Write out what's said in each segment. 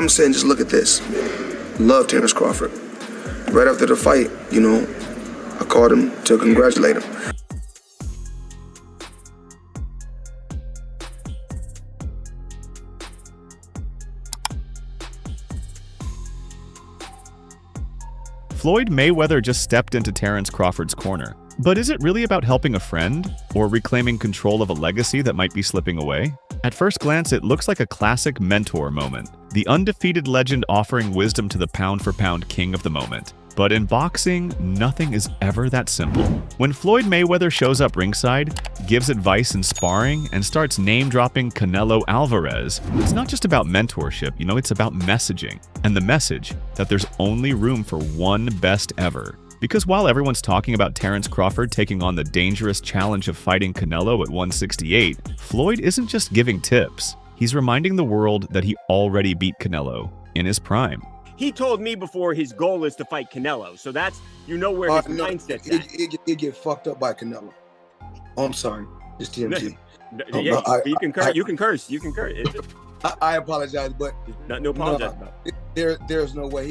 I'm saying, just look at this. Love Terence Crawford. Right after the fight, I called him to congratulate him. Floyd Mayweather just stepped into Terence Crawford's corner. But is it really about helping a friend or reclaiming control of a legacy that might be slipping away? At first glance, it looks like a classic mentor moment. The undefeated legend offering wisdom to the pound-for-pound king of the moment. But in boxing, nothing is ever that simple. When Floyd Mayweather shows up ringside, gives advice in sparring, and starts name-dropping Canelo Alvarez, it's not just about mentorship, it's about messaging. And the message that there's only room for one best ever. Because while everyone's talking about Terence Crawford taking on the dangerous challenge of fighting Canelo at 168, Floyd isn't just giving tips. He's reminding the world that he already beat Canelo in his prime. He told me before his goal is to fight Canelo, so that's, where his mindset's at. It get fucked up by Canelo. Oh, I'm sorry. It's TMT. You can curse. You can curse. I apologize, but no apologize about it. There's no way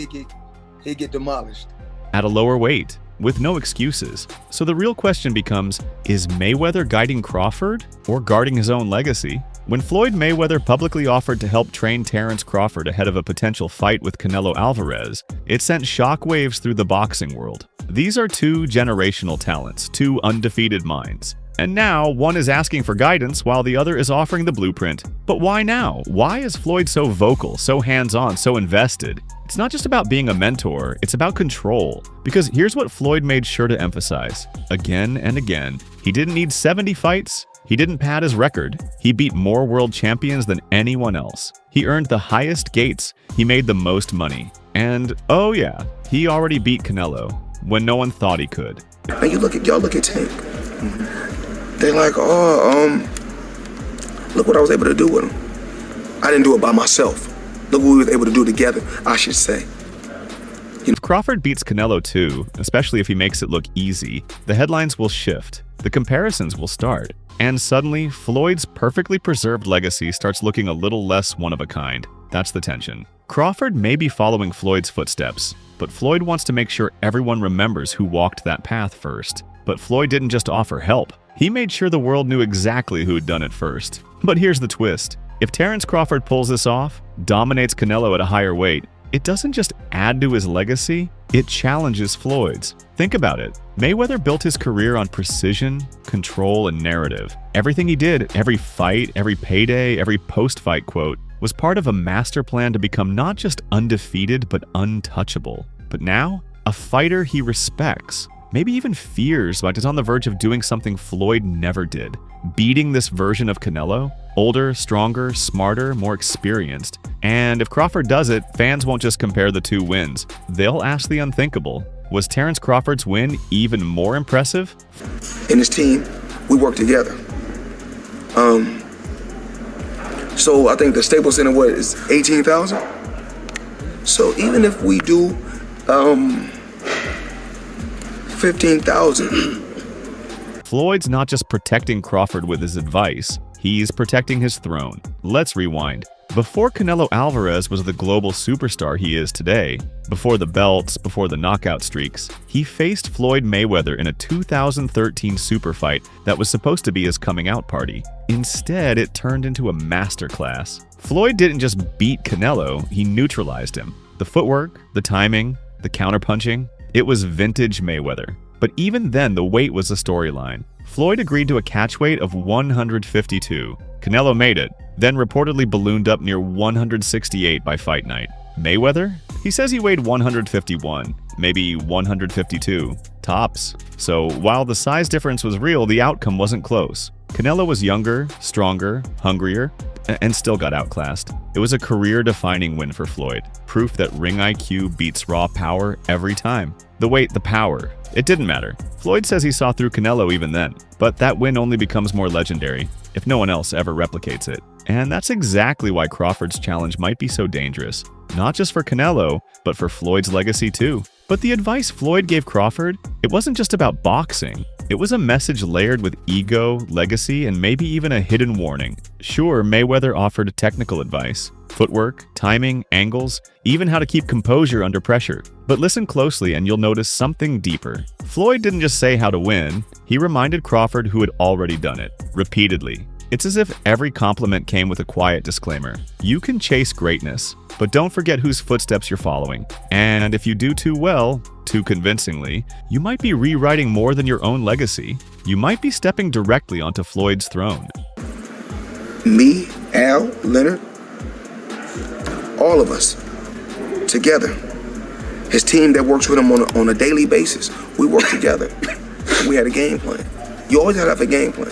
he get demolished. At a lower weight, with no excuses. So the real question becomes, is Mayweather guiding Crawford or guarding his own legacy? When Floyd Mayweather publicly offered to help train Terence Crawford ahead of a potential fight with Canelo Alvarez, it sent shockwaves through the boxing world. These are two generational talents, two undefeated minds. And now, one is asking for guidance while the other is offering the blueprint. But why now? Why is Floyd so vocal, so hands-on, so invested? It's not just about being a mentor, it's about control. Because here's what Floyd made sure to emphasize, again and again. He didn't need 70 fights. He didn't pad his record. He beat more world champions than anyone else. He earned the highest gates. He made the most money. And, oh yeah, he already beat Canelo when no one thought he could. And y'all look at Tank. They're like, look what I was able to do with him. I didn't do it by myself. Look what we were able to do together, I should say. If Crawford beats Canelo too, especially if he makes it look easy, the headlines will shift, the comparisons will start, and suddenly, Floyd's perfectly preserved legacy starts looking a little less one of a kind. That's the tension. Crawford may be following Floyd's footsteps, but Floyd wants to make sure everyone remembers who walked that path first. But Floyd didn't just offer help. He made sure the world knew exactly who had done it first. But here's the twist. If Terence Crawford pulls this off, dominates Canelo at a higher weight, it doesn't just add to his legacy, it challenges Floyd's. Think about it. Mayweather built his career on precision, control, and narrative. Everything he did, every fight, every payday, every post-fight quote, was part of a master plan to become not just undefeated, but untouchable. But now, a fighter he respects, maybe even fears, but is on the verge of doing something Floyd never did. Beating this version of Canelo, older, stronger, smarter, more experienced. And if Crawford does it, fans won't just compare the two wins. They'll ask the unthinkable. Was Terence Crawford's win even more impressive? In his team, we work together. So I think the Staples Center, is 18,000? So even if we do 15,000. Floyd's not just protecting Crawford with his advice, he's protecting his throne. Let's rewind. Before Canelo Alvarez was the global superstar he is today, before the belts, before the knockout streaks, he faced Floyd Mayweather in a 2013 super fight that was supposed to be his coming out party. Instead, it turned into a masterclass. Floyd didn't just beat Canelo, he neutralized him. The footwork, the timing, the counterpunching, it was vintage Mayweather. But even then, the weight was a storyline. Floyd agreed to a catch weight of 152. Canelo made it, then reportedly ballooned up near 168 by fight night. Mayweather? He says he weighed 151, maybe 152, tops. So while the size difference was real, the outcome wasn't close. Canelo was younger, stronger, hungrier, and still got outclassed. It was a career-defining win for Floyd, proof that ring IQ beats raw power every time. The weight, the power, it didn't matter. Floyd says he saw through Canelo even then, but that win only becomes more legendary if no one else ever replicates it. And that's exactly why Crawford's challenge might be so dangerous. Not just for Canelo, but for Floyd's legacy too. But the advice Floyd gave Crawford, it wasn't just about boxing. It was a message layered with ego, legacy, and maybe even a hidden warning. Sure, Mayweather offered technical advice, footwork, timing, angles, even how to keep composure under pressure. But listen closely and you'll notice something deeper. Floyd didn't just say how to win, he reminded Crawford who had already done it, repeatedly. It's as if every compliment came with a quiet disclaimer. You can chase greatness, but don't forget whose footsteps you're following. And if you do too well, too convincingly, you might be rewriting more than your own legacy. You might be stepping directly onto Floyd's throne. Me, Al, Leonard, all of us, together. His team that works with him on a daily basis, we work together. We had a game plan. You always have a game plan.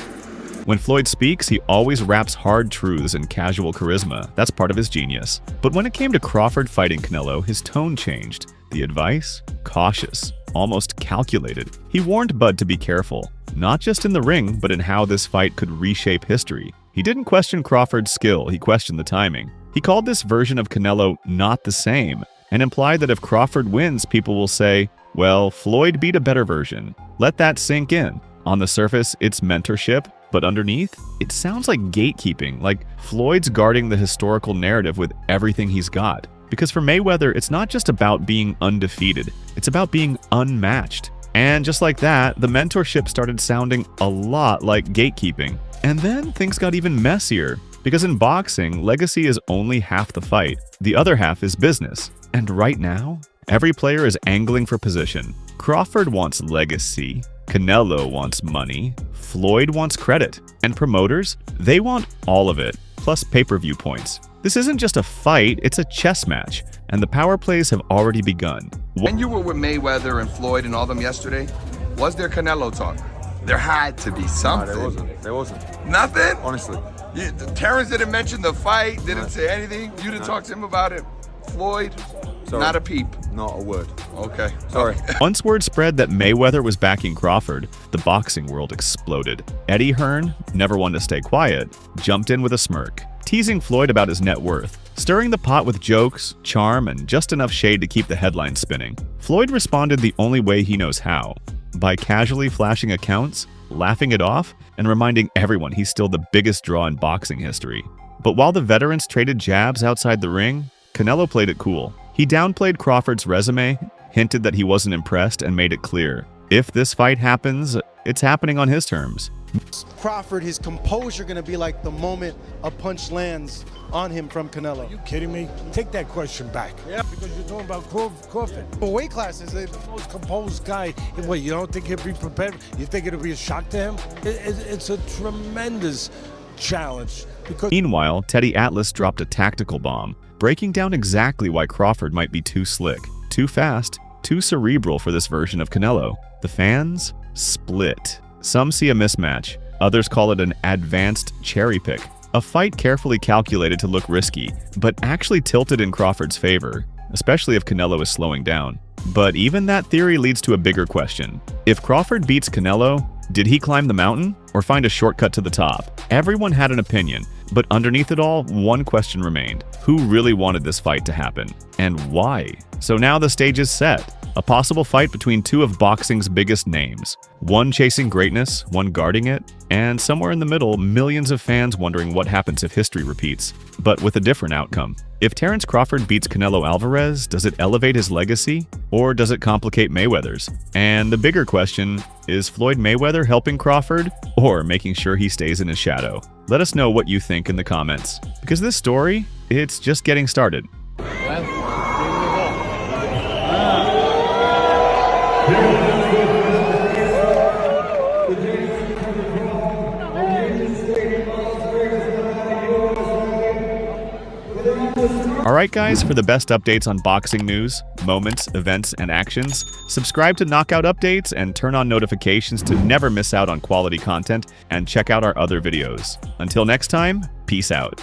When Floyd speaks, he always wraps hard truths in casual charisma. That's part of his genius. But when it came to Crawford fighting Canelo, his tone changed. The advice? Cautious, almost calculated. He warned Bud to be careful, not just in the ring, but in how this fight could reshape history. He didn't question Crawford's skill, he questioned the timing. He called this version of Canelo not the same, and implied that if Crawford wins, people will say, well, Floyd beat a better version. Let that sink in. On the surface, it's mentorship, but underneath, it sounds like gatekeeping, like Floyd's guarding the historical narrative with everything he's got. Because for Mayweather, it's not just about being undefeated, it's about being unmatched. And just like that, the mentorship started sounding a lot like gatekeeping. And then things got even messier. Because in boxing, legacy is only half the fight. The other half is business. And right now, every player is angling for position. Crawford wants legacy. Canelo wants money. Floyd wants credit. And promoters, they want all of it, plus pay-per-view points. This isn't just a fight, it's a chess match. And the power plays have already begun. When you were with Mayweather and Floyd and all them yesterday, was there Canelo talk? There had to be something. No, there wasn't. Nothing? Honestly. Terence didn't mention the fight, didn't say anything. You didn't talk to him about it. Floyd, Sorry. not a peep. Not a word. Okay. Sorry. Once word spread that Mayweather was backing Crawford, the boxing world exploded. Eddie Hearn, never one to stay quiet, jumped in with a smirk, teasing Floyd about his net worth, stirring the pot with jokes, charm, and just enough shade to keep the headlines spinning. Floyd responded the only way he knows how, by casually flashing accounts, laughing it off, and reminding everyone he's still the biggest draw in boxing history. But while the veterans traded jabs outside the ring, Canelo played it cool. He downplayed Crawford's resume, hinted that he wasn't impressed, and made it clear, if this fight happens, it's happening on his terms. Crawford, his composure going to be like the moment a punch lands on him from Canelo. Are you kidding me? Take that question back. Yeah, because you're talking about Crawford. The weight classes, The most composed guy. What, you don't think he'll be prepared? You think it'll be a shock to him? It's a tremendous challenge. Because Meanwhile, Teddy Atlas dropped a tactical bomb, breaking down exactly why Crawford might be too slick, too fast, too cerebral for this version of Canelo. The fans split. Some see a mismatch, others call it an advanced cherry pick. A fight carefully calculated to look risky, but actually tilted in Crawford's favor, especially if Canelo is slowing down. But even that theory leads to a bigger question. If Crawford beats Canelo, did he climb the mountain or find a shortcut to the top? Everyone had an opinion, but underneath it all, one question remained. Who really wanted this fight to happen? And why? So now the stage is set. A possible fight between two of boxing's biggest names. One chasing greatness, one guarding it, and somewhere in the middle, millions of fans wondering what happens if history repeats, but with a different outcome. If Terence Crawford beats Canelo Alvarez, does it elevate his legacy, or does it complicate Mayweather's? And the bigger question, is Floyd Mayweather helping Crawford, or making sure he stays in his shadow? Let us know what you think in the comments, because this story, it's just getting started. Alright guys, for the best updates on boxing news, moments, events, and actions, subscribe to Knockout Updates and turn on notifications to never miss out on quality content, and check out our other videos. Until next time, peace out.